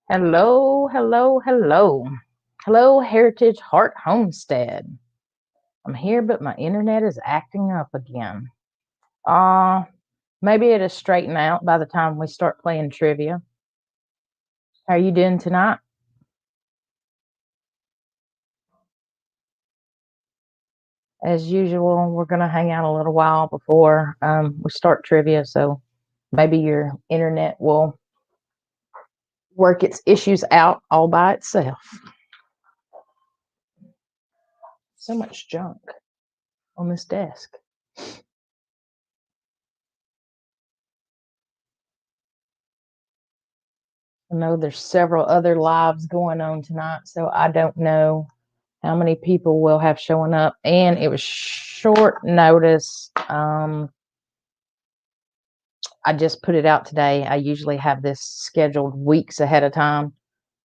Hello, hello, hello. Hello, Heritage Heart Homestead. I'm here, but my internet is acting up again. Uh, Maybe it'll straighten out by the time we start playing trivia. How are you doing tonight? As usual, we're going to hang out a little while before we start trivia, so maybe your internet will work its issues out all by itself. So much junk on this desk. I know there's several other lives going on tonight, so I don't know how many people will have showing up. And it was short notice. I just put it out today. I usually have this scheduled weeks ahead of time,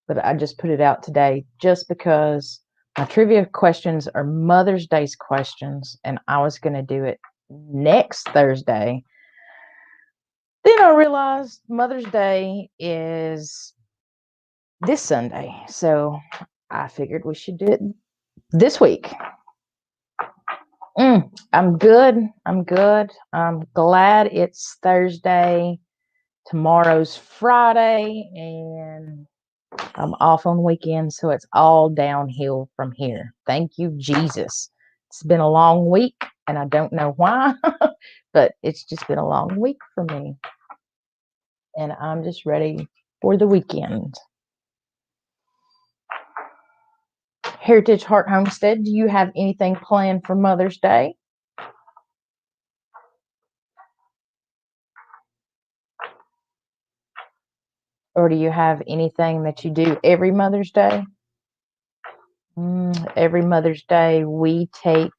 but I just put it out today just because my trivia questions are Mother's Day's questions, and I was going to do it next Thursday. Then I realized Mother's Day is this Sunday, so I figured we should do it this week. I'm good. I'm good. I'm glad it's Thursday. Tomorrow's Friday, and I'm off on weekends, so it's all downhill from here. Thank you, Jesus. It's been a long week, and I don't know why, but it's just been a long week for me. And I'm just ready for the weekend. Heritage Heart Homestead, do you have anything planned for Mother's Day? Or do you have anything that you do every Mother's Day? Every Mother's Day, we take,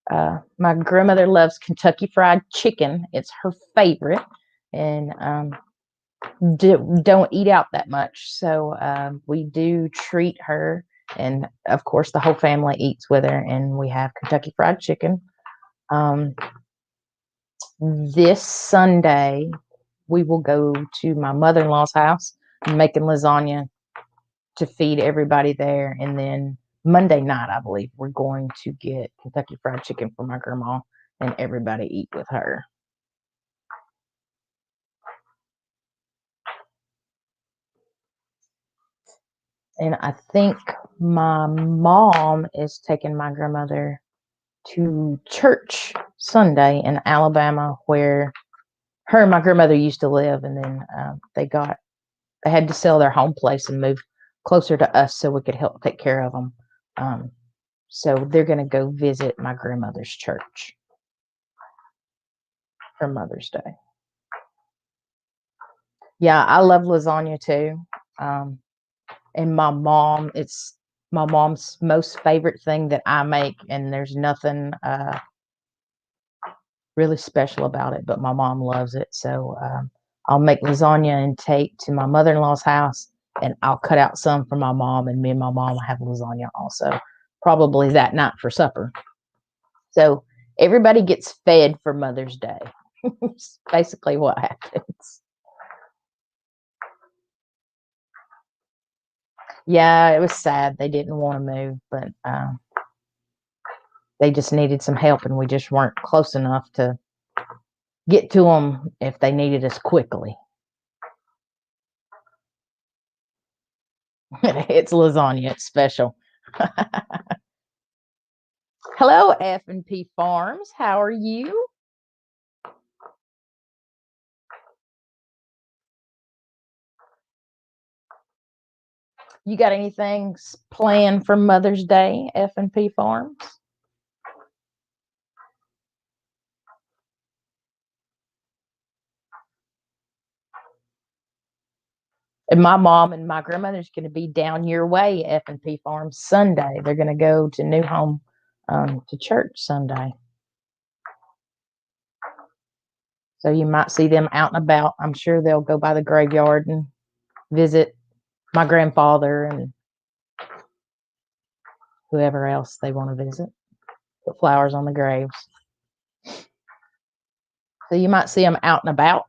my grandmother loves Kentucky Fried Chicken. It's her favorite. And don't eat out that much. So we do treat her. And of course, the whole family eats with her. And we have Kentucky Fried Chicken. Um, this Sunday, we will go to my mother-in-law's house. I'm making lasagna to feed everybody there. And then Monday night, I believe, we're going to get Kentucky Fried Chicken for my grandma and everybody eat with her. And I think my mom is taking my grandmother to church Sunday in Alabama, where her and my grandmother used to live. And then they had to sell their home place and move closer to us so we could help take care of them. So they're going to go visit my grandmother's church for Mother's Day. Yeah, I love lasagna too. And it's my mom's most favorite thing that I make, and there's nothing really special about it, but my mom loves it. So I'll make lasagna and take to my mother-in-law's house, and I'll cut out some for my mom, and me and my mom will have lasagna also, probably that night for supper. So everybody gets fed for Mother's Day. It's basically what happens. Yeah, it was sad. They didn't want to move, but they just needed some help, and we just weren't close enough to get to them if they needed us quickly. It's lasagna. It's special. Hello, F&P Farms. How are you? You got anything planned for Mother's Day, F&P Farms? And my mom and my grandmother's going to be down your way, F&P Farms, Sunday. They're going to go to New Home to church Sunday. So you might see them out and about. I'm sure they'll go by the graveyard and visit my grandfather and whoever else they want to visit. Put flowers on the graves. So you might see them out and about.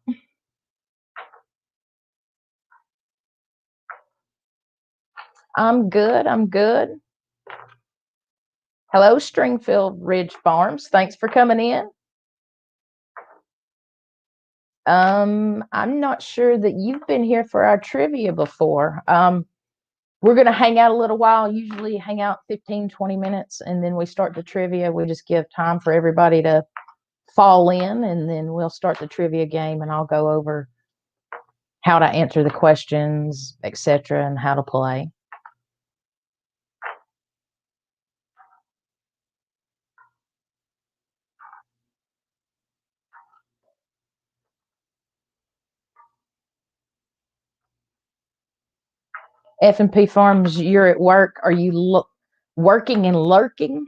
I'm good. I'm good. Hello, Stringfield Ridge Farms. Thanks for coming in. I'm not sure that you've been here for our trivia before. We're going to hang out a little while, usually hang out 15, 20 minutes, and then we start the trivia. We just give time for everybody to fall in, and then we'll start the trivia game, and I'll go over how to answer the questions, etc., and how to play. F&P Farms, you're at work. Are you working and lurking?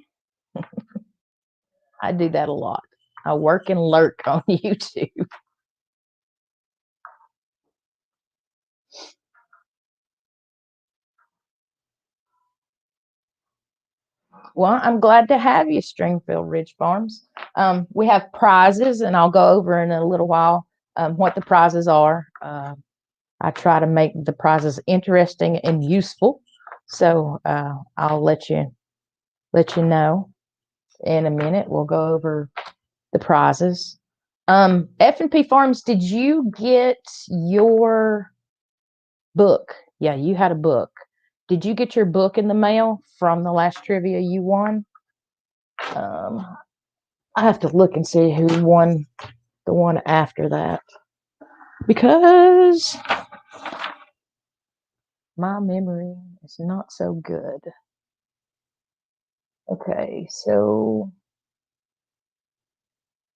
I do that a lot. I work and lurk on YouTube. Well, I'm glad to have you, Stringfield Ridge Farms. We have prizes, and I'll go over in a little while what the prizes are. I try to make the prizes interesting and useful, so I'll let you know in a minute. We'll go over the prizes. F&P Farms, did you get your book? Yeah, you had a book. Did you get your book in the mail from the last trivia you won? I have to look and see who won the one after that, because my memory is not so good. Okay, so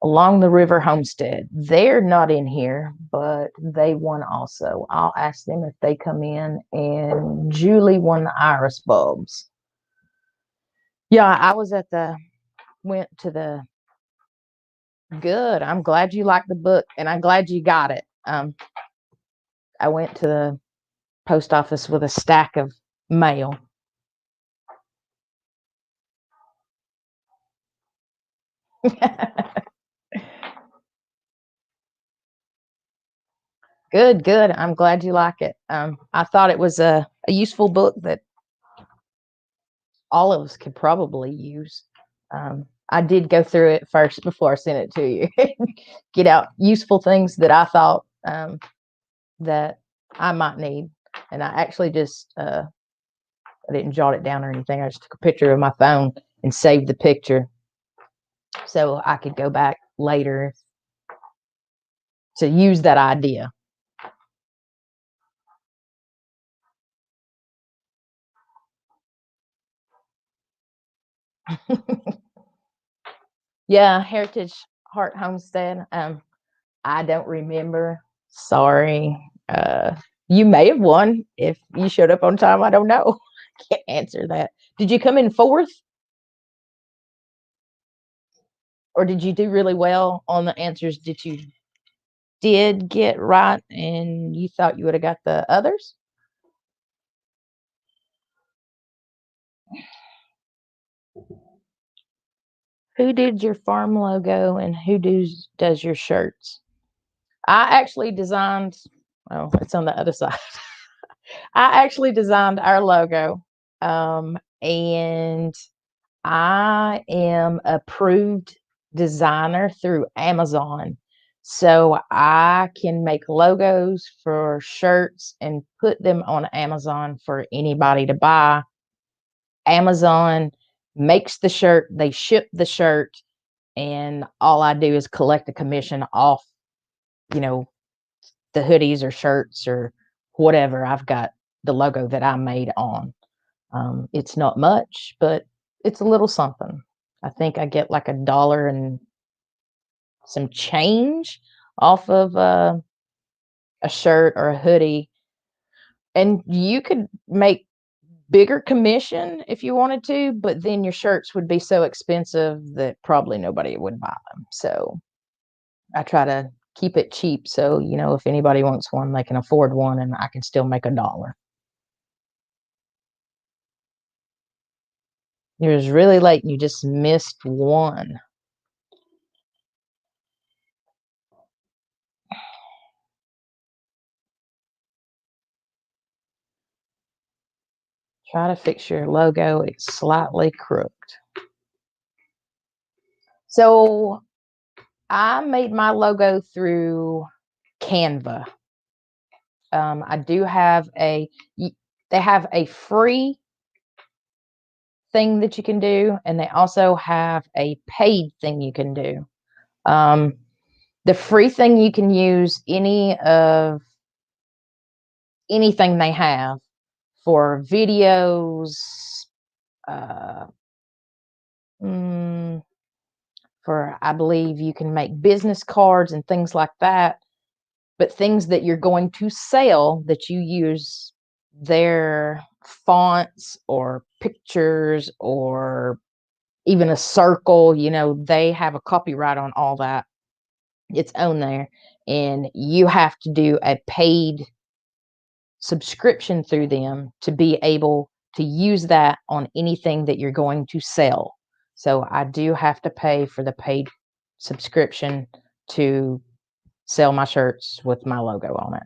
Along the River Homestead, they're not in here, but they won also. I'll ask them if they come in. And Julie won the iris bulbs. Yeah, I was went to the good. I'm glad you liked the book, and I'm glad you got it. I went to the post office with a stack of mail. Good, good. I'm glad you like it. I thought it was a useful book that all of us could probably use. I did go through it first before I sent it to you. Get out useful things that I thought that I might need. And I actually just, I didn't jot it down or anything. I just took a picture of my phone and saved the picture so I could go back later to use that idea. Yeah, Heritage Heart Homestead. I don't remember. Sorry. You may have won if you showed up on time. I don't know. Can't answer that. Did you come in fourth? Or did you do really well on the answers that you did get right and you thought you would have got the others? Who did your farm logo and who does your shirts? I actually designed, oh, it's on the other side. I actually designed our logo. And I am approved designer through Amazon. So I can make logos for shirts and put them on Amazon for anybody to buy. Amazon makes the shirt, they ship the shirt, and all I do is collect a commission off, you know, the hoodies or shirts or whatever I've got the logo that I made on. It's not much, but it's a little something. I think I get like $1 and some change off of a shirt or a hoodie. And you could make bigger commission if you wanted to, but then your shirts would be so expensive that probably nobody would buy them. So I try to keep it cheap so, if anybody wants one, they can afford one and I can still make $1. It was really late and you just missed one. Try to fix your logo. It's slightly crooked. So I made my logo through Canva. I do have they have a free thing that you can do, and they also have a paid thing you can do. The free thing, you can use anything they have for videos, uh, mm, for, I believe you can make business cards and things like that, but things that you're going to sell, that you use their fonts or pictures or even a circle, they have a copyright on all that. It's on there, and you have to do a paid subscription through them to be able to use that on anything that you're going to sell. So I do have to pay for the paid subscription to sell my shirts with my logo on it.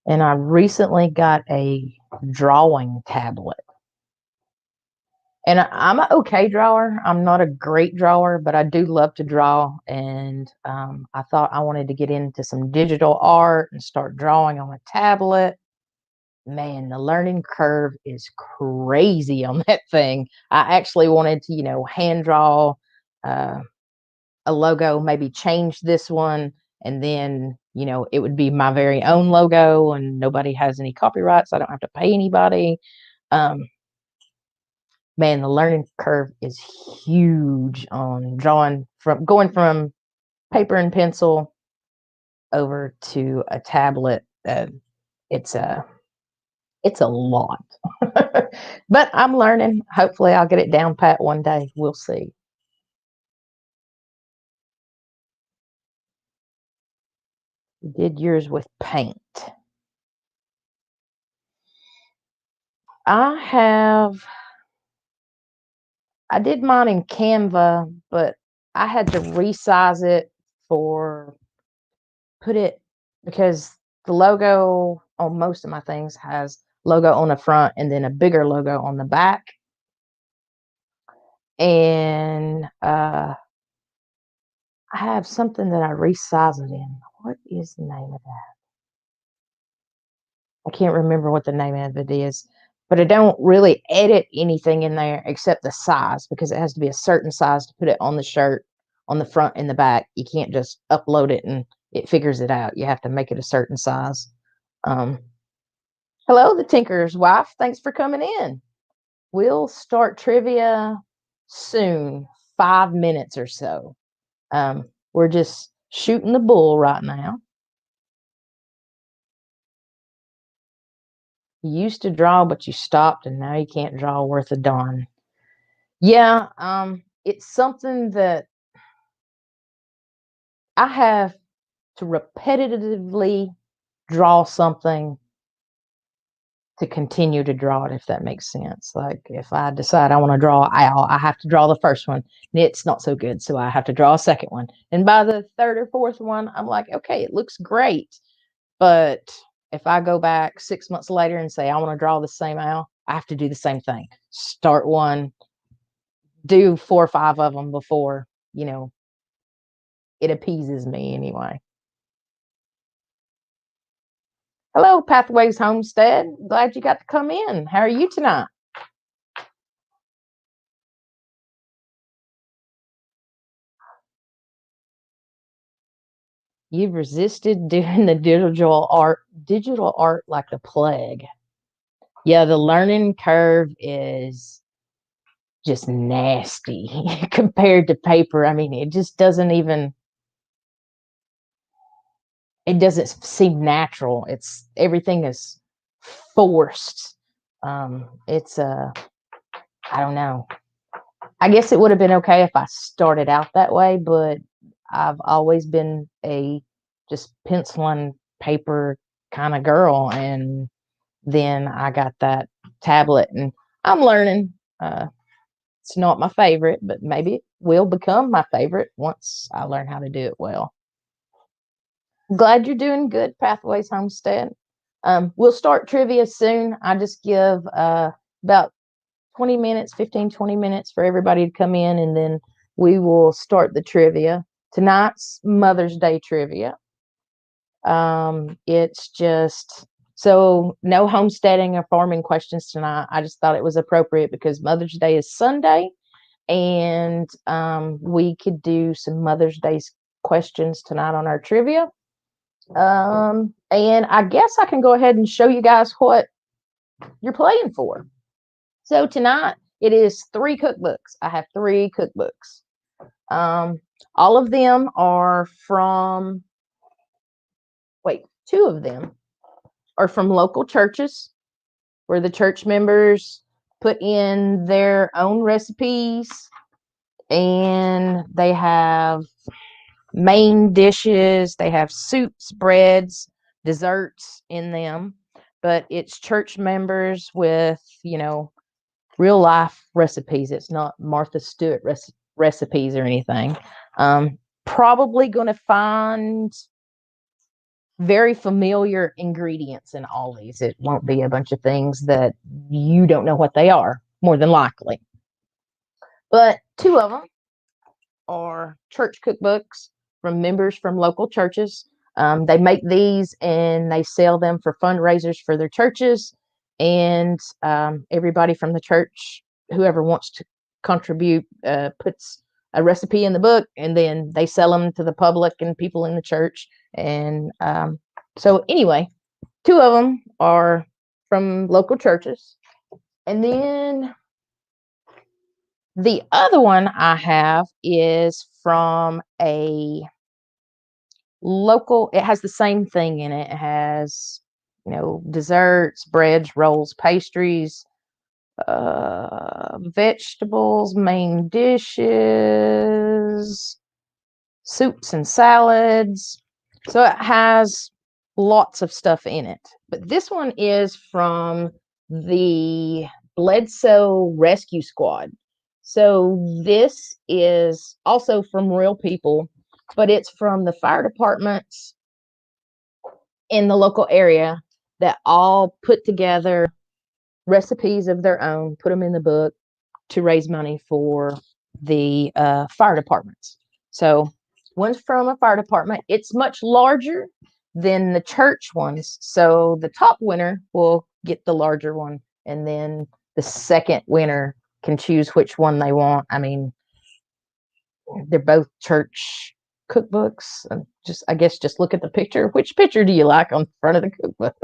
And I recently got a drawing tablet. And I'm an okay drawer. I'm not a great drawer, but I do love to draw. And I thought I wanted to get into some digital art and start drawing on a tablet. Man, the learning curve is crazy on that thing. I actually wanted to, hand draw uh, a logo, maybe change this one, and then, it would be my very own logo and nobody has any copyrights. I don't have to pay anybody. Um, Man, the learning curve is huge on going from paper and pencil over to a tablet. It's a lot, but I'm learning. Hopefully I'll get it down pat one day. We'll see. You did yours with paint. I did mine in Canva, but I had to resize it for put it because the logo on most of my things has logo on the front and then a bigger logo on the back. And I have something that I resize it in. What is the name of that? I can't remember what the name of it is, but I don't really edit anything in there except the size, because it has to be a certain size to put it on the shirt on the front and the back. You can't just upload it and it figures it out. You have to make it a certain size. Um, Hello, the Tinker's wife. Thanks for coming in. We'll start trivia soon, 5 minutes or so. We're just shooting the bull right now. You used to draw, but you stopped, and now you can't draw worth a darn. Yeah, it's something that I have to repetitively draw something to continue to draw it, if that makes sense. Like if I decide I want to draw owl, I have to draw the first one. And it's not so good, so I have to draw a second one. And by the third or fourth one, I'm like, okay, it looks great. But if I go back 6 months later and say I want to draw the same owl, I have to do the same thing. Start one, do 4 or 5 of them before, it appeases me anyway. Hello, Pathways Homestead. Glad you got to come in. How are you tonight? You've resisted doing the digital art like the plague. Yeah, the learning curve is just nasty compared to paper. I mean, it just doesn't even, it doesn't seem natural. Everything is forced. It's I don't know. I guess it would have been okay if I started out that way, but I've always been a just pencil and paper kind of girl, and then I got that tablet, and I'm learning. It's not my favorite, but maybe it will become my favorite once I learn how to do it well. Glad you're doing good, Pathways Homestead. We'll start trivia soon. I just give about 20 minutes, 15, 20 minutes for everybody to come in, and then we will start the trivia. Tonight's Mother's Day trivia. It's just so no homesteading or farming questions tonight. I just thought it was appropriate because Mother's Day is Sunday, and we could do some Mother's Day questions tonight on our trivia. And I guess I can go ahead and show you guys what you're playing for. So tonight it is 3 cookbooks. I have 3 cookbooks. All of them are from, 2 of them are from local churches where the church members put in their own recipes, and they have main dishes, they have soups, breads, desserts in them, but it's church members with, real life recipes. It's not Martha Stewart recipes or anything. Probably going to find very familiar ingredients in all these. It won't be a bunch of things that you don't know what they are, more than likely. But 2 of them are church cookbooks from members from local churches. They make these and they sell them for fundraisers for their churches. And everybody from the church, whoever wants to contribute, puts a recipe in the book, and then they sell them to the public and people in the church. And so anyway, 2 of them are from local churches. And then the other one I have is from a local, it has the same thing in it. It has, desserts, breads, rolls, pastries, vegetables, main dishes, soups and salads. So it has lots of stuff in it. But this one is from the Bledsoe Rescue Squad. So this is also from real people, but it's from the fire departments in the local area that all put together recipes of their own, put them in the book to raise money for the fire departments. So one's from a fire department. It's much larger than the church ones. So the top winner will get the larger one, and then the second winner can choose which one they want. I mean, they're both church cookbooks. I guess just look at the picture. Which picture do you like on the front of the cookbook?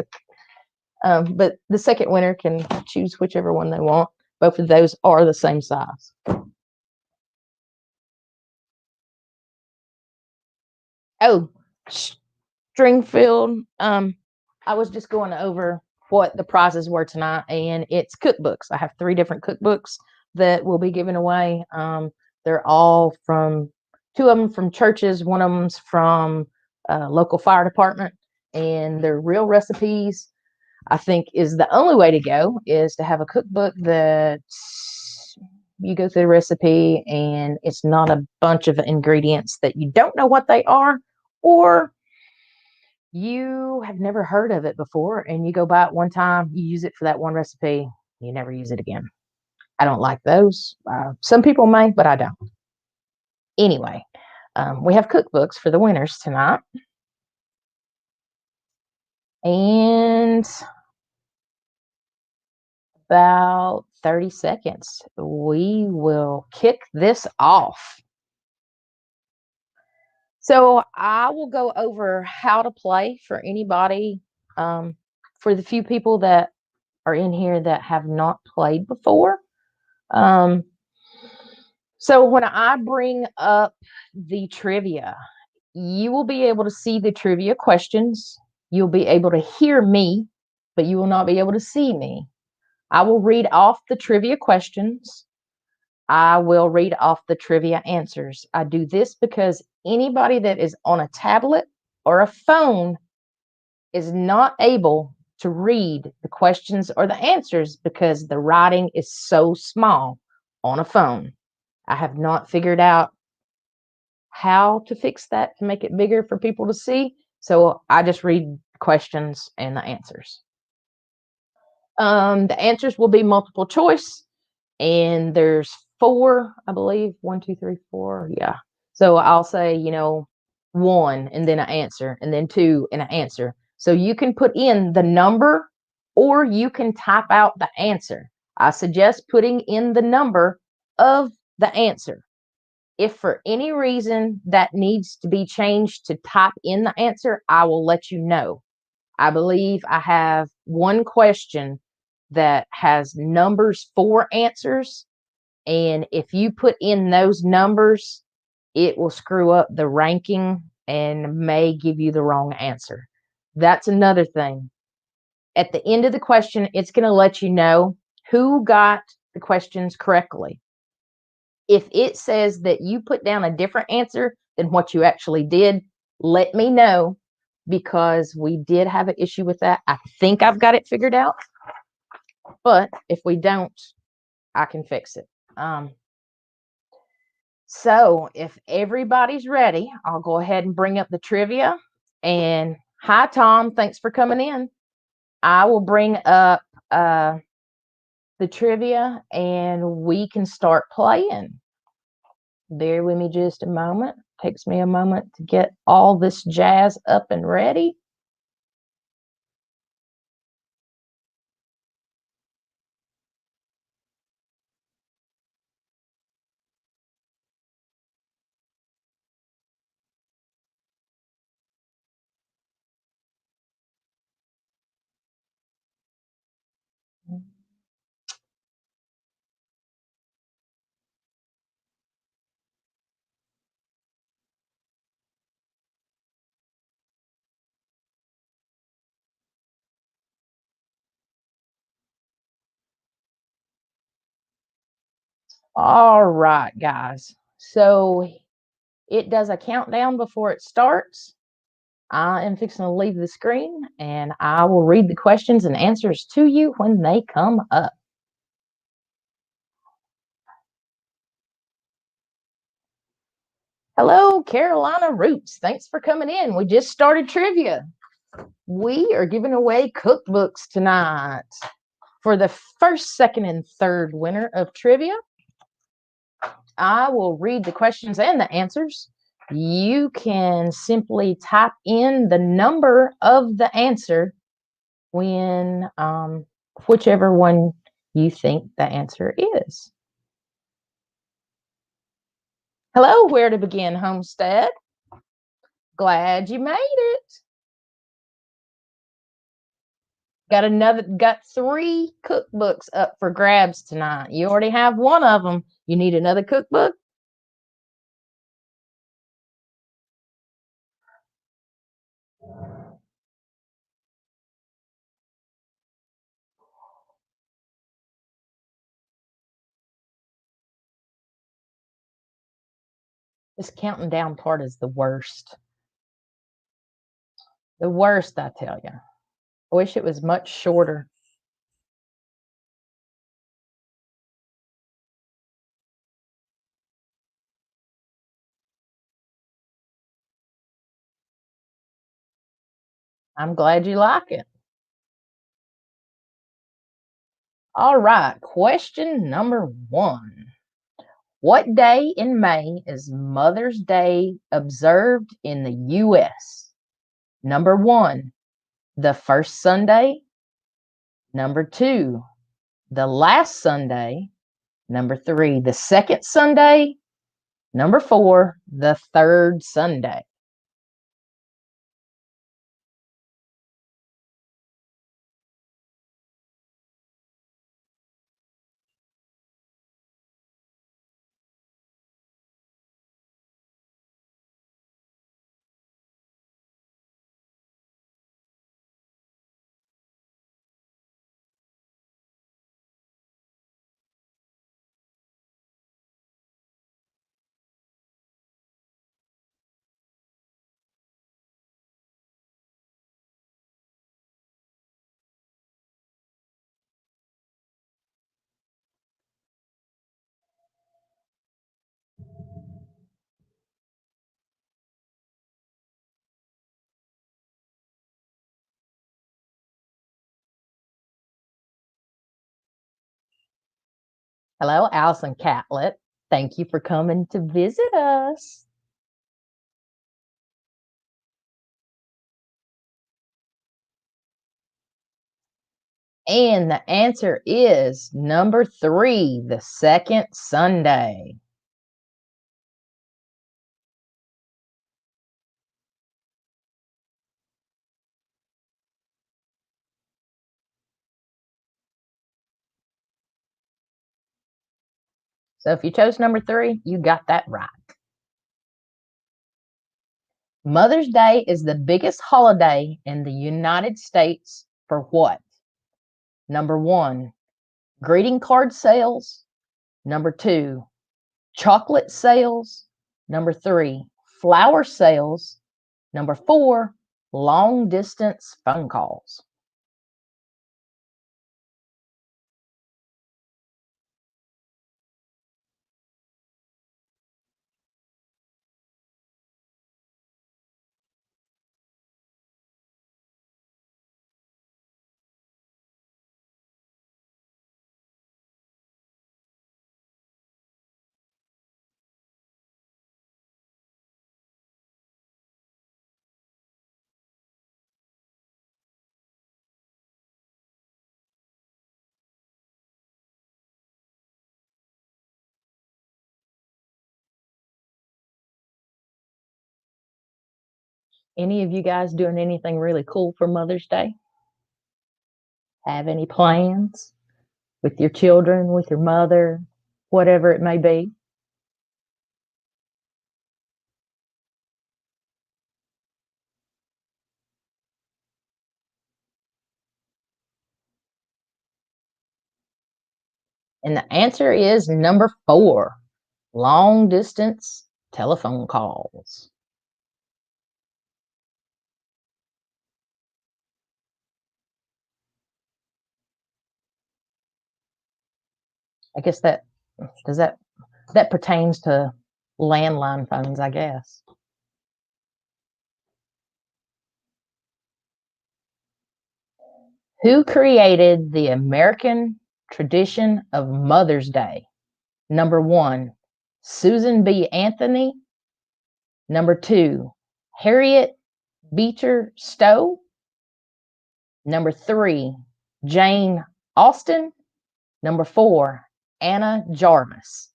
But the second winner can choose whichever one they want. Both of those are the same size. Oh, Stringfield. I was just going over what the prizes were tonight, and it's cookbooks. I have 3 different cookbooks that will be given away. They're all from 2 of them from churches, one of them's from local fire department, and they're real recipes. I think is the only way to go is to have a cookbook that you go through the recipe and it's not a bunch of ingredients that you don't know what they are, or you have never heard of it before and you go buy it one time, you use it for that one recipe, you never use it again. I don't like those. Some people may, but I don't. Anyway, we have cookbooks for the winners tonight. And about 30 seconds, we will kick this off. So I will go over how to play for anybody, for the few people that are in here that have not played before. So when I bring up the trivia, you will be able to see the trivia questions. You'll be able to hear me, but you will not be able to see me. I will read off the trivia questions. I will read off the trivia answers. I do this because anybody that is on a tablet or a phone is not able to read the questions or the answers because the writing is so small on a phone. I have not figured out how to fix that to make it bigger for people to see. So I just read questions and the answers. The answers will be multiple choice, and there's four, I believe. One, two, three, four. Yeah. So I'll say, one and then an answer, and then two and an answer. So you can put in the number or you can type out the answer. I suggest putting in the number of the answer. If for any reason that needs to be changed to type in the answer, I will let you know. I believe I have one question that has numbers for answers. And if you put in those numbers, it will screw up the ranking and may give you the wrong answer. That's another thing. At the end of the question, it's going to let you know who got the questions correctly. If it says that you put down a different answer than what you actually did, let me know, because we did have an issue with that. I think I've got it figured out, but if we don't, I can fix it. So if everybody's ready, I'll go ahead and bring up the trivia. And hi, Tom. Thanks for coming in. I will bring up the trivia and we can start playing. Bear with me just a moment. Takes me a moment to get all this jazz up and ready. All right, guys. So it does a countdown before it starts. I am fixing to leave the screen and I will read the questions and answers to you when they come up. Hello, Carolina Roots. Thanks for coming in. We just started trivia. We are giving away cookbooks tonight for the first, second, and third winner of trivia. I will read the questions and the answers. You can simply type in the number of the answer when whichever one you think the answer is. Hello, where to begin, Homestead? Glad you made it. Got three cookbooks up for grabs tonight. You already have one of them. You need another cookbook? This counting down part is the worst. The worst, I tell you. I wish it was much shorter. I'm glad you like it. All right, question number one. What day in May is Mother's Day observed in the U.S.? Number one, the first Sunday. Number two, the last Sunday. Number three, the second Sunday. Number four, the third Sunday. Hello, Allison Catlett. Thank you for coming to visit us. And the answer is number 3, the second Sunday. So if you chose number 3, you got that right. Mother's Day is the biggest holiday in the United States for what? Number 1, greeting card sales. Number 2, chocolate sales. Number 3, flower sales. Number 4, long distance phone calls. Any of you guys doing anything really cool for Mother's Day? Have any plans with your children, with your mother, whatever it may be? And the answer is number 4, long distance telephone calls. I guess does that pertains to landline phones, I guess. Who created the American tradition of Mother's Day? Number 1, Susan B. Anthony. Number 2, Harriet Beecher Stowe. Number 3, Jane Austen. Number 4, Anna Jarvis.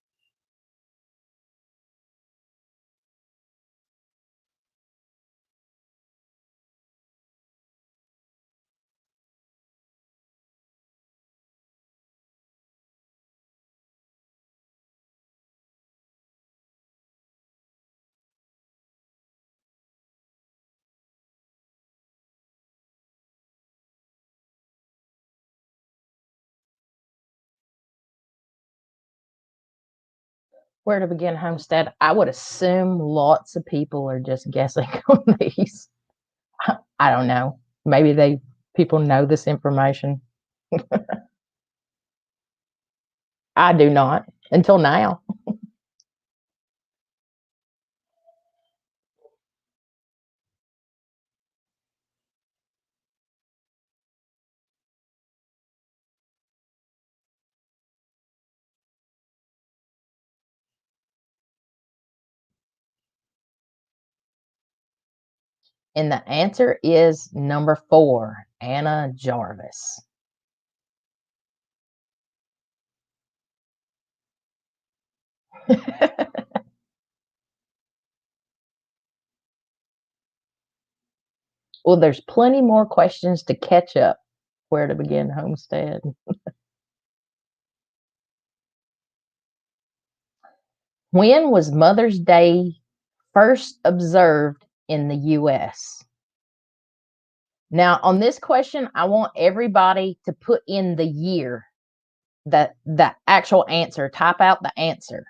Where to begin homestead? I would assume lots of people are just guessing on these. I don't know. Maybe people know this information. I do not until now. And the answer is number 4, Anna Jarvis. Well, there's plenty more questions to catch up. Where to begin homestead? When was Mother's Day first observed in the US? Now, on this question, I want everybody to put in the year, the actual answer, type out the answer.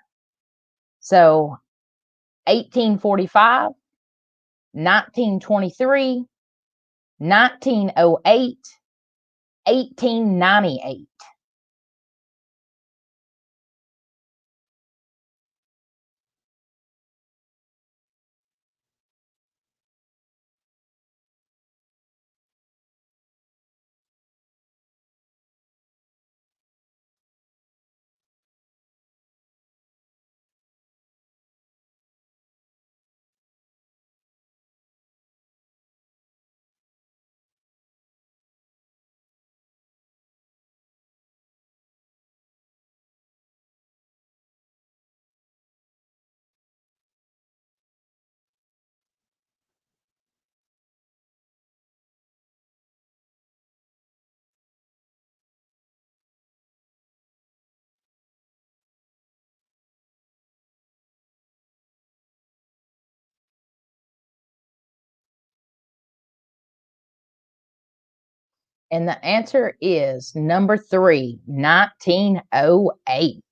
So 1845, 1923, 1908, 1898. And the answer is number 3, 1908.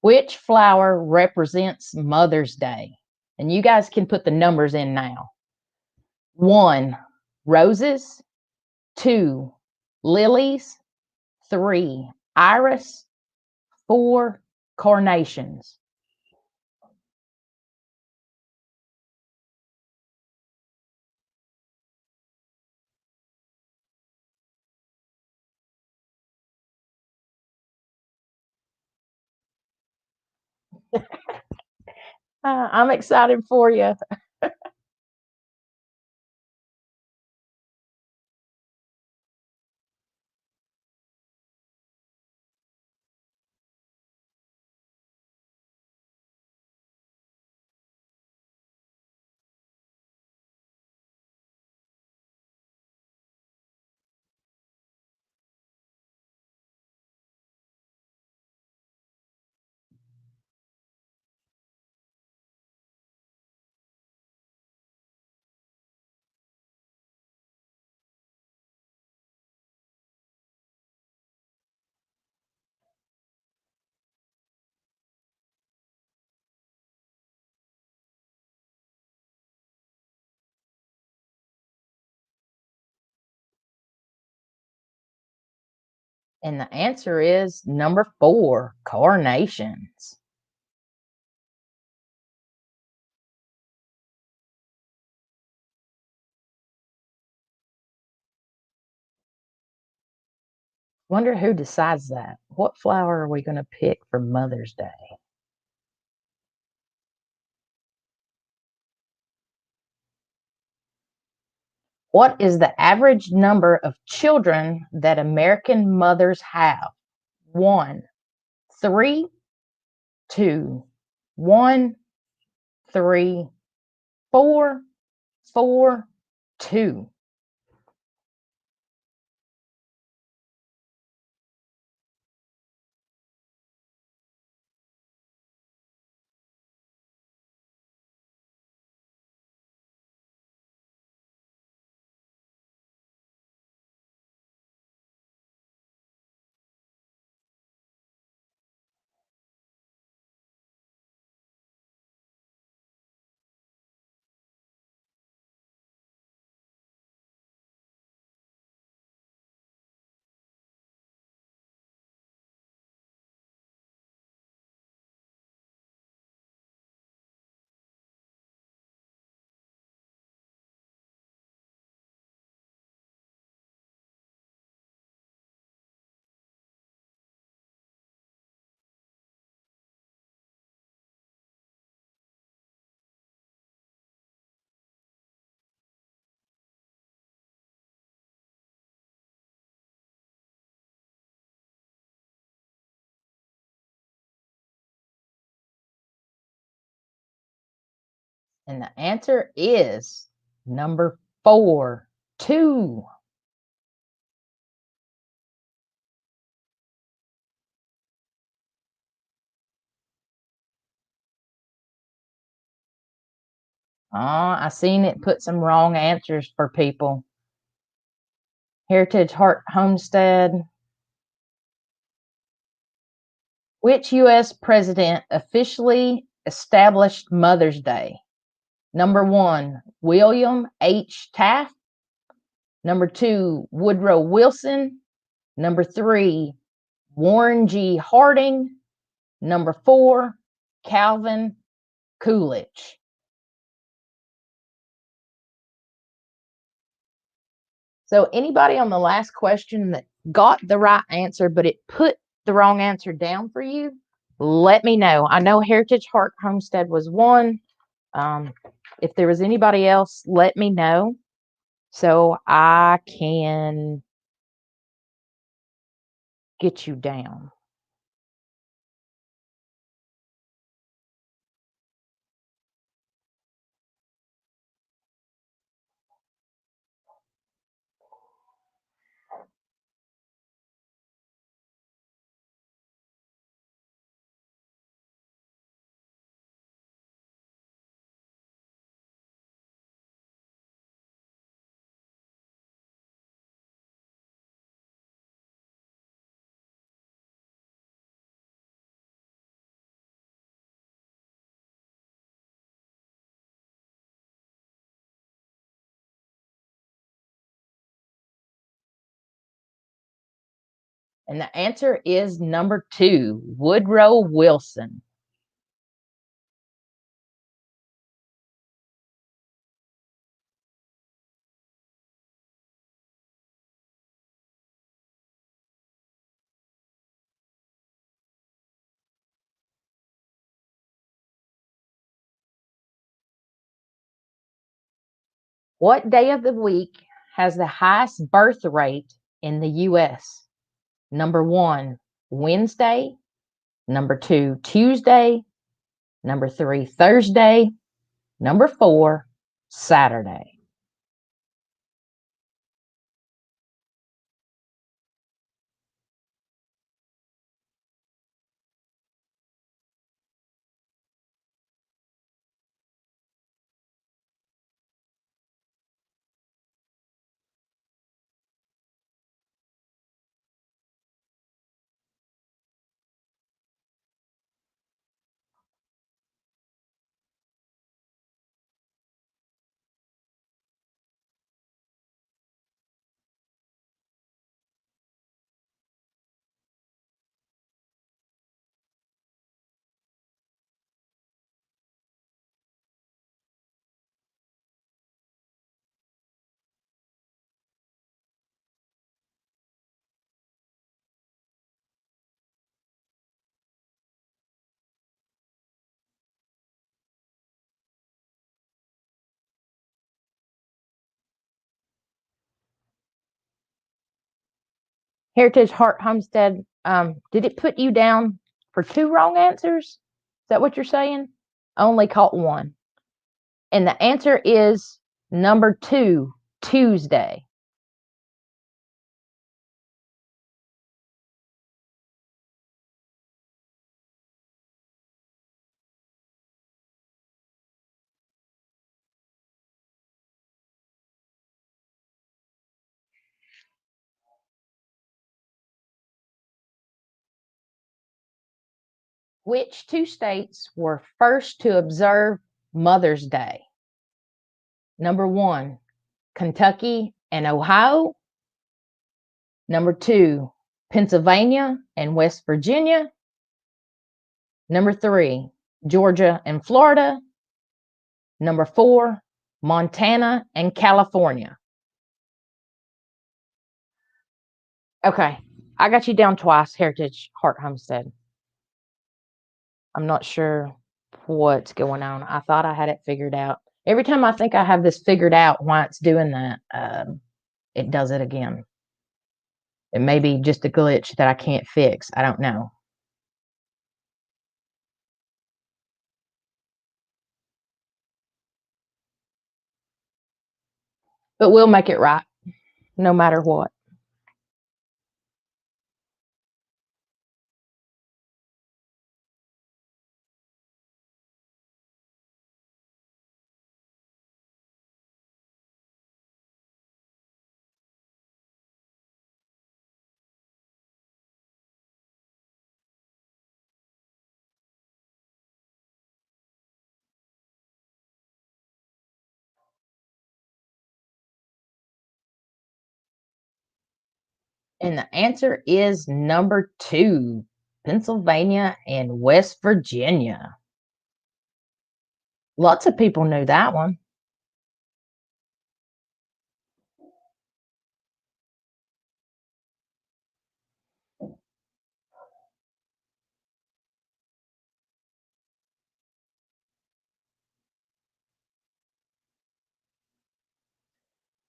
Which flower represents Mother's Day? And you guys can put the numbers in now. 1, roses. 2, lilies. 3, iris. 4, carnations. I'm excited for you. And the answer is number 4, carnations. Wonder who decides that. What flower are we going to pick for Mother's Day? What is the average number of children that American mothers have? 1, 3, 2, 1, 3, 4, 4, 2. And the answer is number 4, 2. I seen it put some wrong answers for people. Heritage Heart Homestead. Which U.S. president officially established Mother's Day? Number 1, William H. Taft. Number 2, Woodrow Wilson. Number 3, Warren G. Harding. Number 4, Calvin Coolidge. So anybody on the last question that got the right answer, but it put the wrong answer down for you, let me know. I know Heritage Heart Homestead was one. If there was anybody else, let me know so I can get you down. And the answer is number 2, Woodrow Wilson. What day of the week has the highest birth rate in the US? Number 1, Wednesday. Number 2, Tuesday. Number 3, Thursday. Number 4, Saturday. Heritage Heart Homestead, did it put you down for 2 wrong answers? Is that what you're saying? I only caught 1. And the answer is number 2, Tuesday. Which 2 states were first to observe Mother's Day? Number 1, Kentucky and Ohio. Number 2, Pennsylvania and West Virginia. Number 3, Georgia and Florida. Number 4, Montana and California. Okay, I got you down twice, Heritage Heart Homestead. I'm not sure what's going on. I thought I had it figured out. Every time I think I have this figured out why it's doing that, it does it again. It may be just a glitch that I can't fix. I don't know. But we'll make it right, no matter what. And the answer is number 2, Pennsylvania and West Virginia. Lots of people knew that one.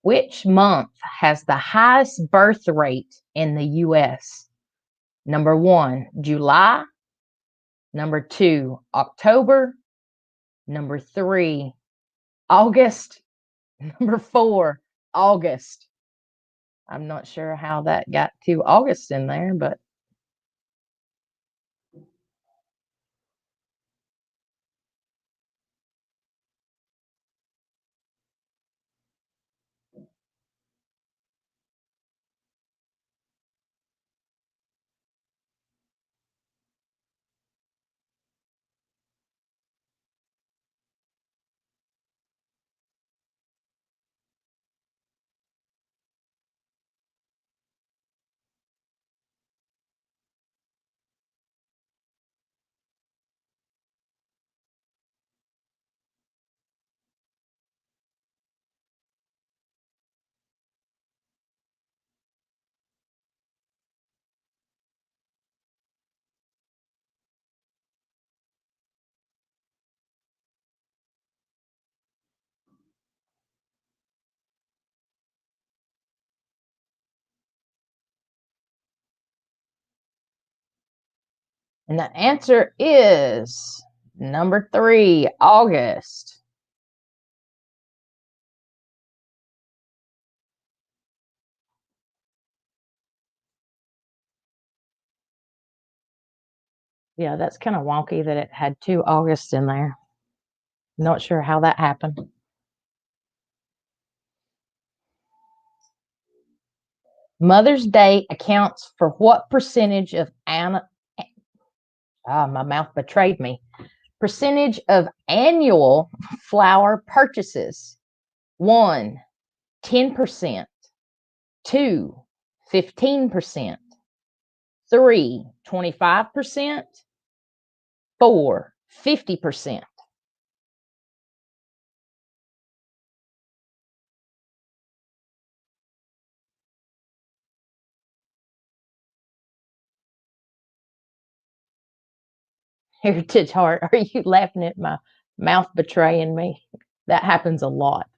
Which month has the highest birth rate in the US? Number 1, July. Number 2, October. Number 3, August. Number 4, August. I'm not sure how that got 2 August in there, but And the answer is number 3, August. Yeah, that's kind of wonky that it had 2 Augusts in there. Not sure how that happened. Mother's Day accounts for what percentage of my mouth betrayed me. Percentage of annual flower purchases. 1, 10%. 2, 15%. 3, 25%. 4, 50%. Heritage Heart, are you laughing at my mouth betraying me? That happens a lot.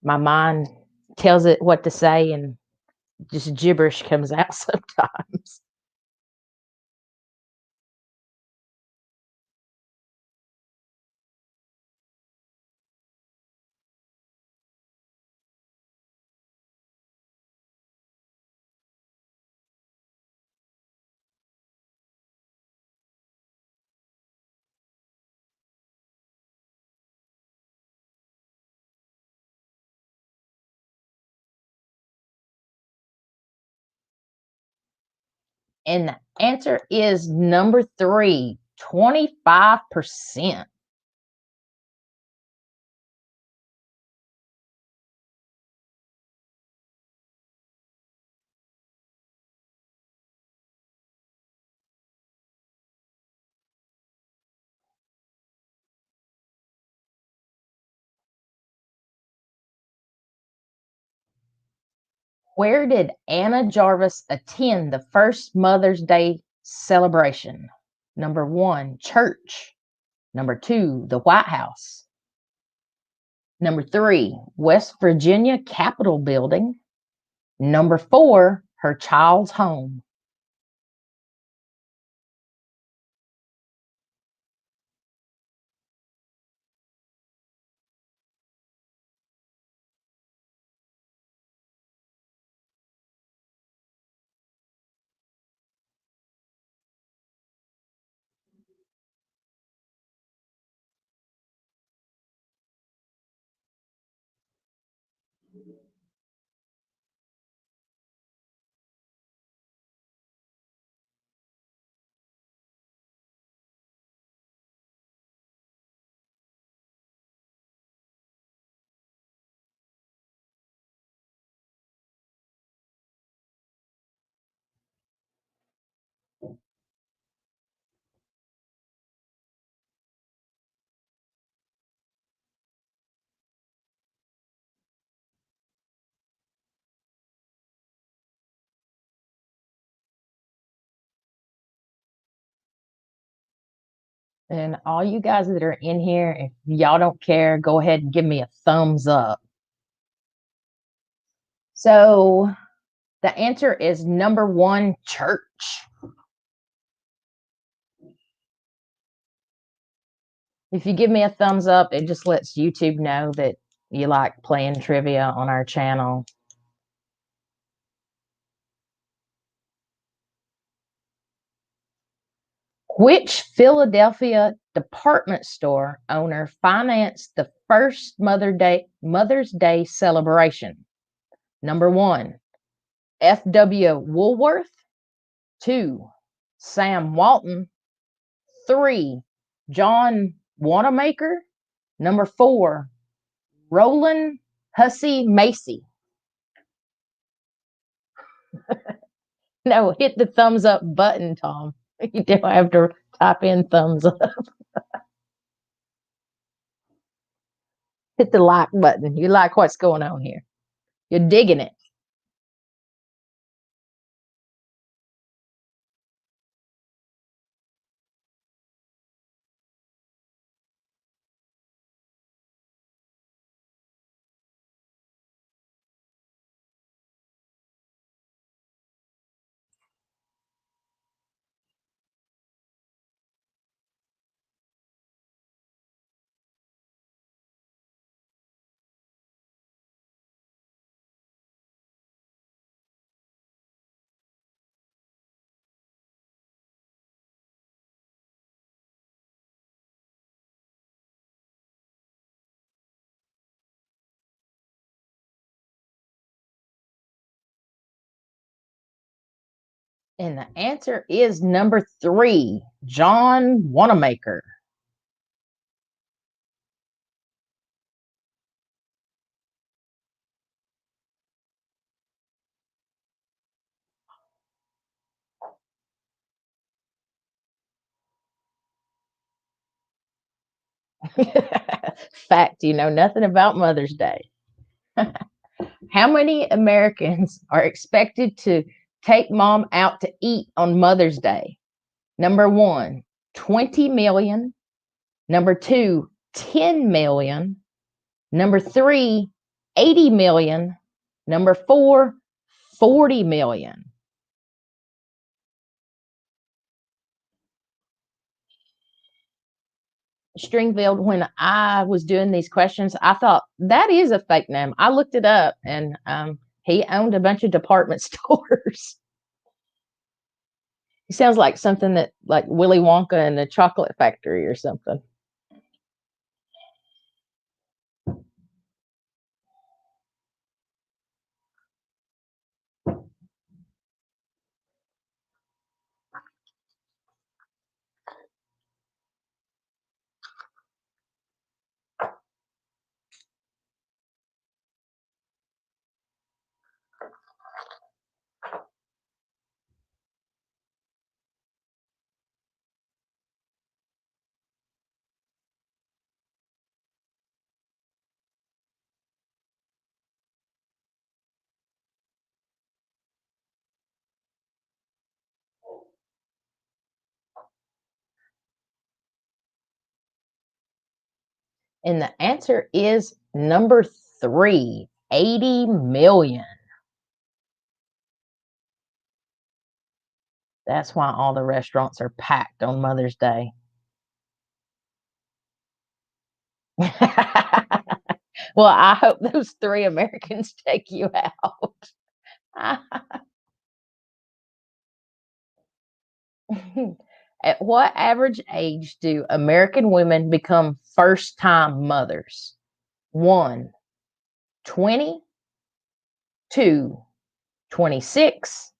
My mind tells it what to say and just gibberish comes out sometimes. And the answer is number 3, 25%. Where did Anna Jarvis attend the first Mother's Day celebration? Number 1, church. Number 2, the White House. Number 3, West Virginia Capitol Building. Number 4, her child's home. And all you guys that are in here, if y'all don't care, go ahead and give me a thumbs up. So the answer is number 1, church. If you give me a thumbs up, it just lets YouTube know that you like playing trivia on our channel. Which Philadelphia department store owner financed the first Mother's Day celebration? Number 1, F.W. Woolworth. 2, Sam Walton. 3, John Wanamaker. Number 4, Roland Hussey Macy. No, hit the thumbs up button, Tom. You don't have to type in thumbs up. Hit the like button. You like what's going on here. You're digging it. And the answer is number 3, John Wanamaker. Fact, you know nothing about Mother's Day. How many Americans are expected to take mom out to eat on Mother's Day? Number 1, 20 million. Number 2, 10 million. Number 3, 80 million. Number 4, 40 million. Stringfield, when I was doing these questions, I thought that is a fake name. I looked it up, and he owned a bunch of department stores. He sounds like something that, like Willy Wonka and the Chocolate Factory or something. And the answer is number 3, 80 million. That's why all the restaurants are packed on Mother's Day. Well, I hope those 3 Americans take you out. At what average age do American women become first time mothers? 1, 20. 2, 26.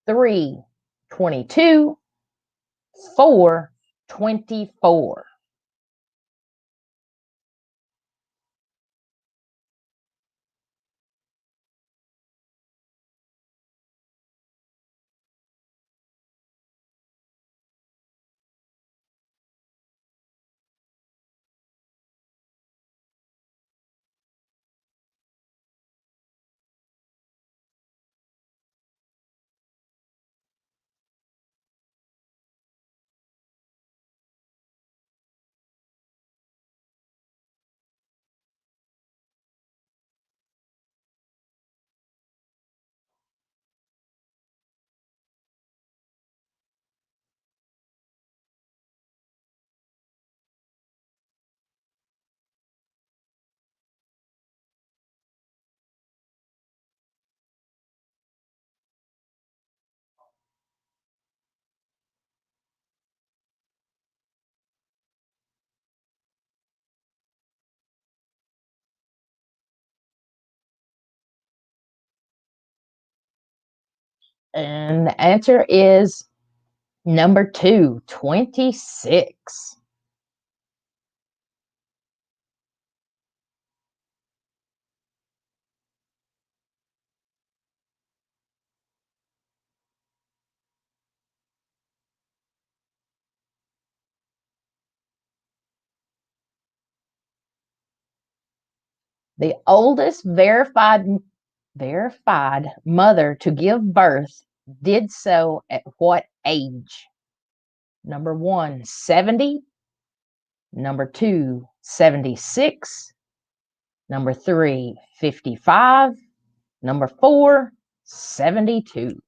3, 22. 4, 24. And the answer is number 2, 26. The oldest verified mother to give birth did so at what age? Number 1, 70. Number 2, 76. Number 3, 55. Number 4, 72.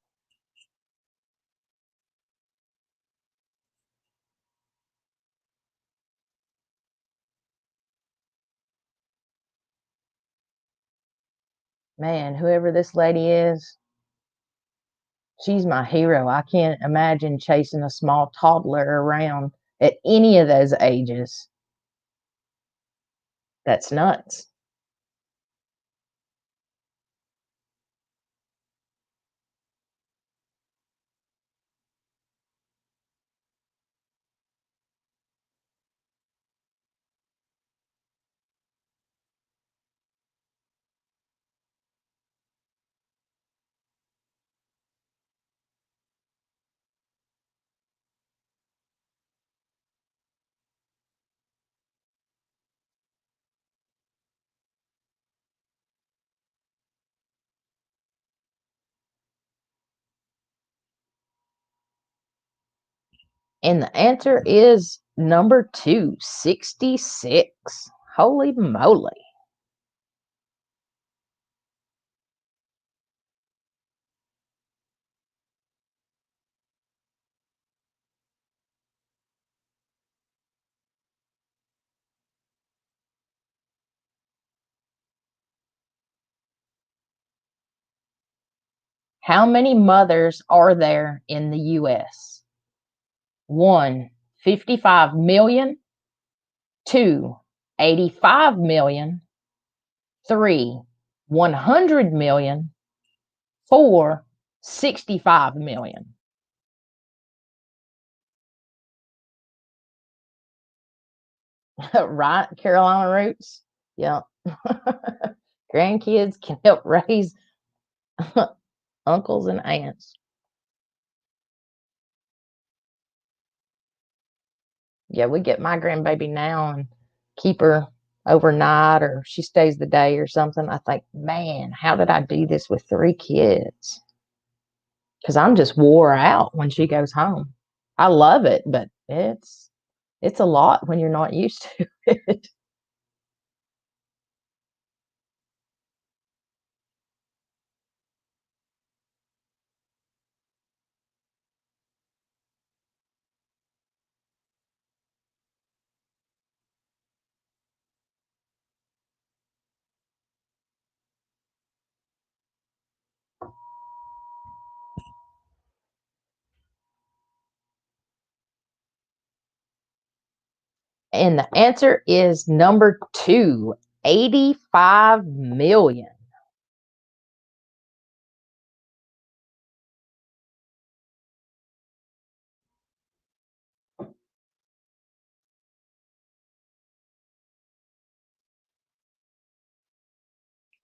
Man, whoever this lady is, she's my hero. I can't imagine chasing a small toddler around at any of those ages. That's nuts. And the answer is number 2, 66. Holy moly. How many mothers are there in the US? 1, 55 million. 2, 85 million. 3, 100 million. 4, 65 million. Right, Carolina roots? Yep. Grandkids can help raise uncles and aunts. Yeah, we get my grandbaby now and keep her overnight, or she stays the day or something. I think, man, how did I do this with 3 kids? Because I'm just wore out when she goes home. I love it, but it's a lot when you're not used to it. And the answer is number 2, 85 million.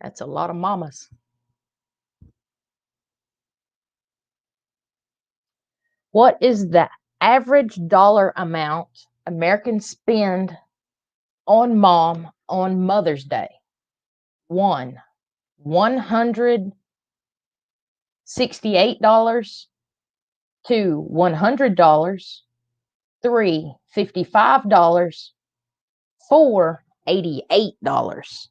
That's a lot of mamas. What is the average dollar amount Americans spend on mom on Mother's Day? 1, $168. 2, $100. 3, $55. 4, $88.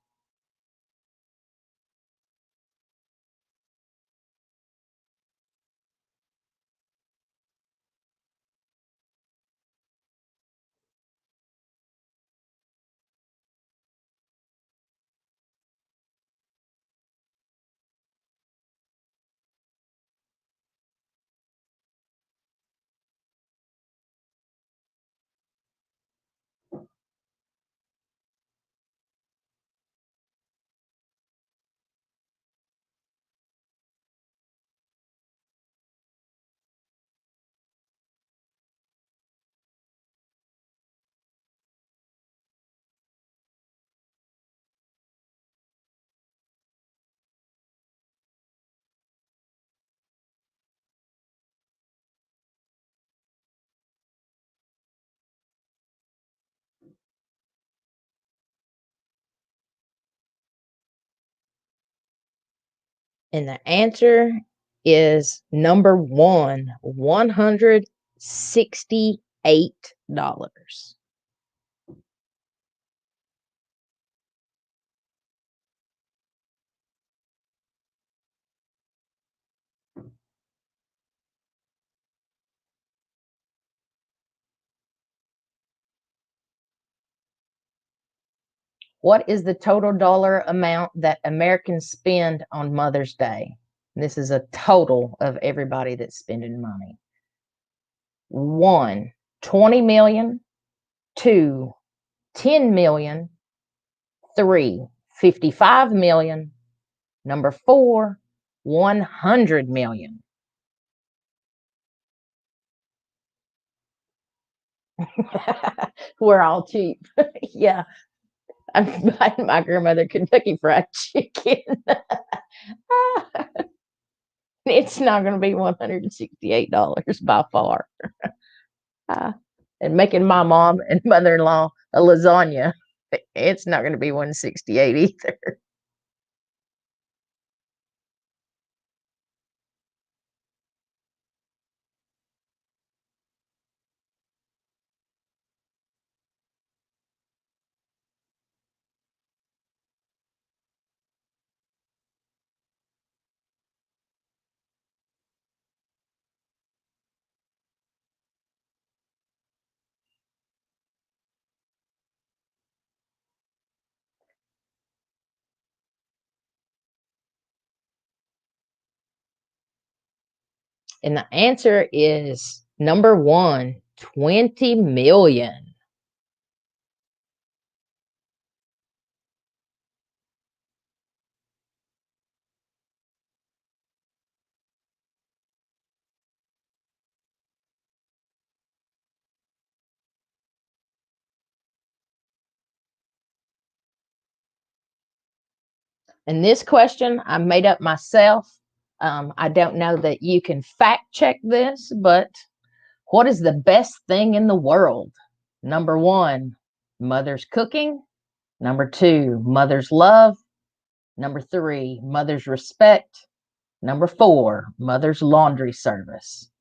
And the answer is number 1, $168. What is the total dollar amount that Americans spend on Mother's Day? This is a total of everybody that's spending money. 1, 20 million. 2, 10 million. 3, 55 million. Number 4, 100 million. We're all cheap. Yeah, I'm buying my grandmother Kentucky Fried Chicken. It's not going to be $168 by far. Uh, and making my mom and mother-in-law a lasagna, it's not going to be 168 either. And the answer is number 1, 20 million. And this question I made up myself. I don't know that you can fact check this, but what is the best thing in the world? Number 1, mother's cooking. Number 2, mother's love. Number 3, mother's respect. Number 4, mother's laundry service.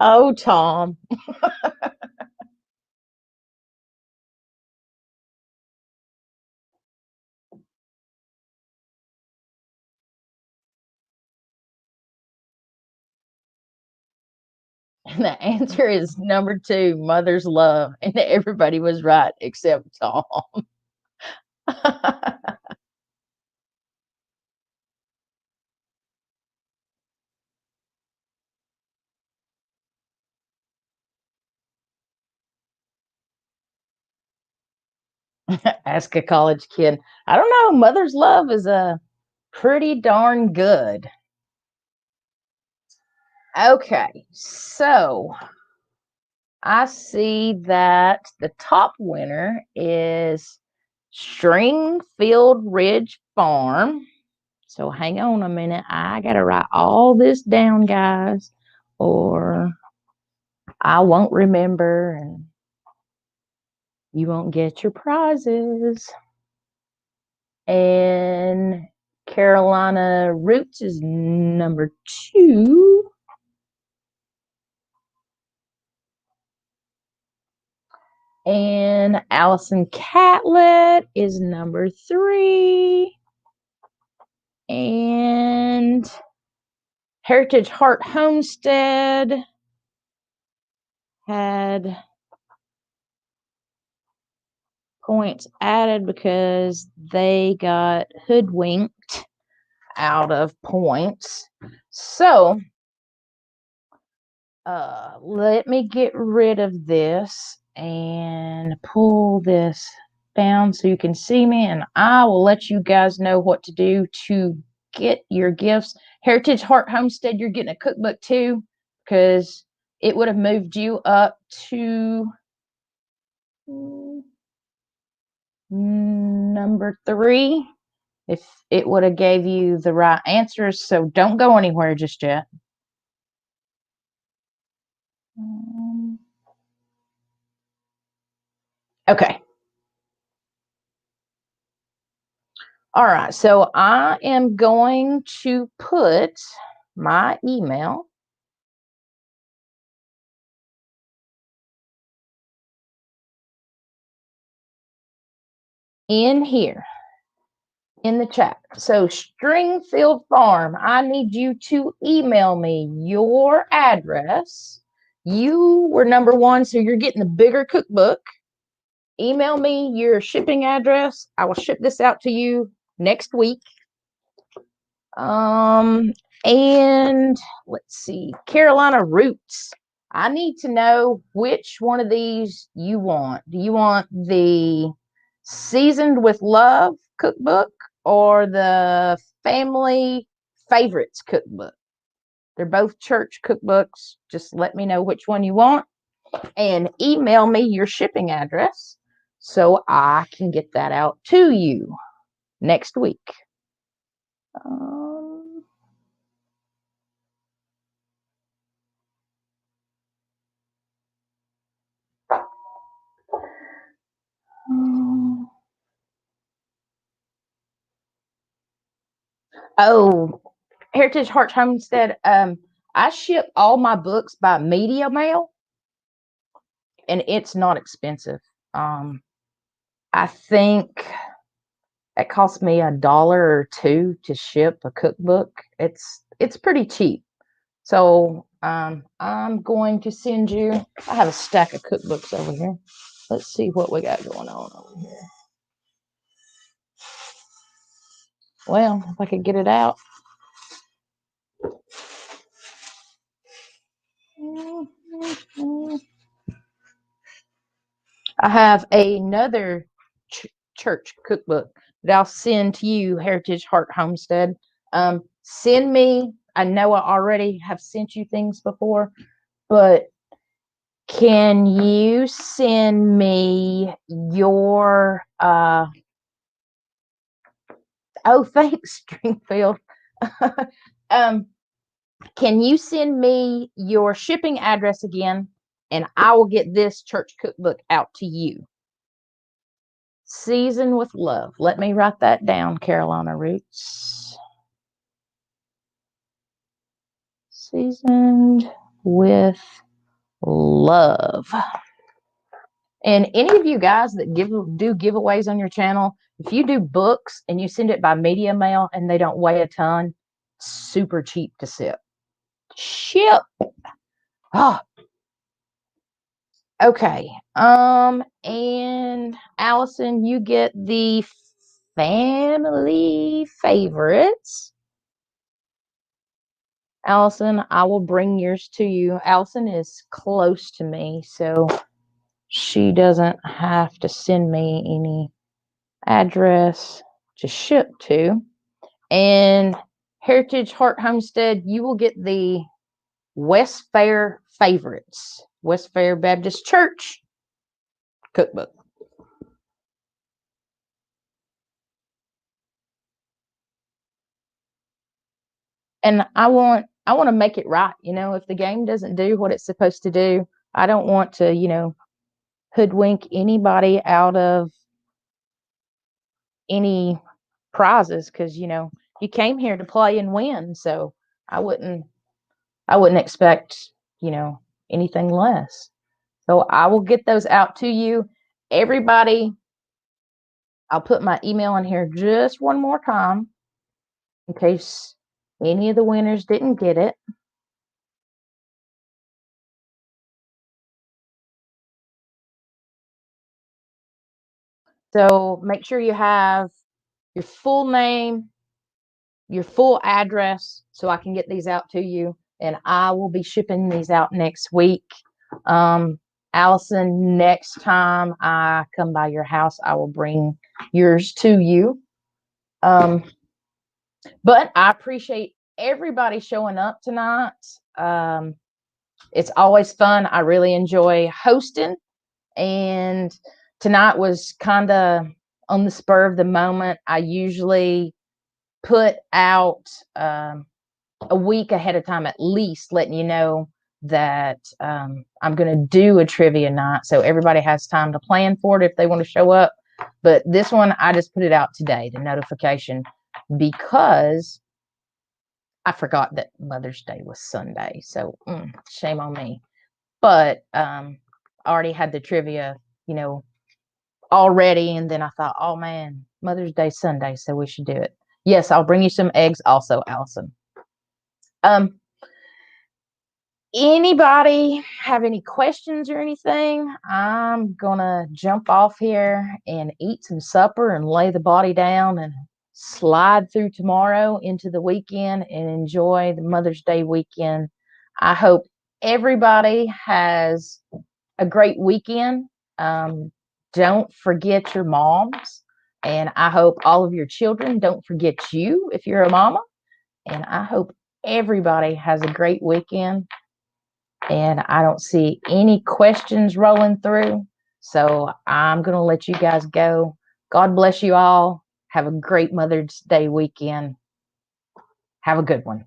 Oh, Tom. And the answer is number 2, mother's love. And everybody was right except Tom. Ask a college kid. I don't know. Mother's love is a pretty darn good. Okay, so I see that the top winner is Stringfield Ridge Farm. So hang on a minute. I got to write all this down, guys, or I won't remember and you won't get your prizes. And Carolina Roots is number 2. And Allison Catlett is number 3. And Heritage Heart Homestead had points added because they got hoodwinked out of points. So let me get rid of this and pull this down so you can see me, and I will let you guys know what to do to get your gifts. Heritage Heart Homestead, you're getting a cookbook too, because it would have moved you up to number 3 if it would have gave you the right answers. So don't go anywhere just yet. Okay. All right. So I am going to put my email in here in the chat. So Stringfield Farm, I need you to email me your address. You were number 1, so you're getting the bigger cookbook. Email me your shipping address. I will ship this out to you next week. And let's see, Carolina Roots. I need to know which one of these you want. Do you want the Seasoned with Love cookbook or the Family Favorites cookbook? They're both church cookbooks. Just let me know which one you want and email me your shipping address so I can get that out to you next week. Oh, Heritage Hearts Homestead. I ship all my books by media mail, and it's not expensive. I think it costs me $1 or $2 to ship a cookbook. It's pretty cheap. So I'm going to send you. I have a stack of cookbooks over here. Let's see what we got going on over here. Well, if I could get it out. I have another church cookbook that I'll send to you, Heritage Heart Homestead. Send me. I know I already have sent you things before, but can you send me your oh, thanks, Stringfield. Can you send me your shipping address again, and I will get this church cookbook out to you. Season with love. Let me write that down, Carolina Roots. Seasoned with love. And any of you guys that do giveaways on your channel, if you do books and you send it by media mail and they don't weigh a ton, super cheap to ship. Oh, okay. And Allison, you get the family favorites. Allison, I will bring yours to you. Allison is close to me, so she doesn't have to send me any address to ship to. And Heritage Heart Homestead, you will get the West Fair Favorites, West Fair Baptist Church cookbook. And I want to make it right. If the game doesn't do what it's supposed to do, I don't want to, hoodwink anybody out of any prizes, because you came here to play and win. So I wouldn't expect anything less. So I will get those out to you, everybody. I'll put my email in here just one more time in case any of the winners didn't get it. So make sure you have your full name, your full address, so I can get these out to you. And I will be shipping these out next week. Allison, next time I come by your house, I will bring yours to you. But I appreciate everybody showing up tonight. It's always fun. I really enjoy hosting. And tonight was kind of on the spur of the moment. I usually put out a week ahead of time, at least, letting you know that I'm going to do a trivia night, so everybody has time to plan for it if they want to show up. But this one, I just put it out today, the notification, because I forgot that Mother's Day was Sunday. So shame on me. But I already had the trivia, already. And then I thought, oh man, Mother's Day Sunday, so we should do it. Yes, I'll bring you some eggs also, Allison. Anybody have any questions or anything? I'm gonna jump off here and eat some supper and lay the body down and slide through tomorrow into the weekend and enjoy the Mother's Day weekend. I hope everybody has a great weekend. Don't forget your moms, and I hope all of your children don't forget you if you're a mama. And I hope everybody has a great weekend. And I don't see any questions rolling through. So I'm going to let you guys go. God bless you all. Have a great Mother's Day weekend. Have a good one.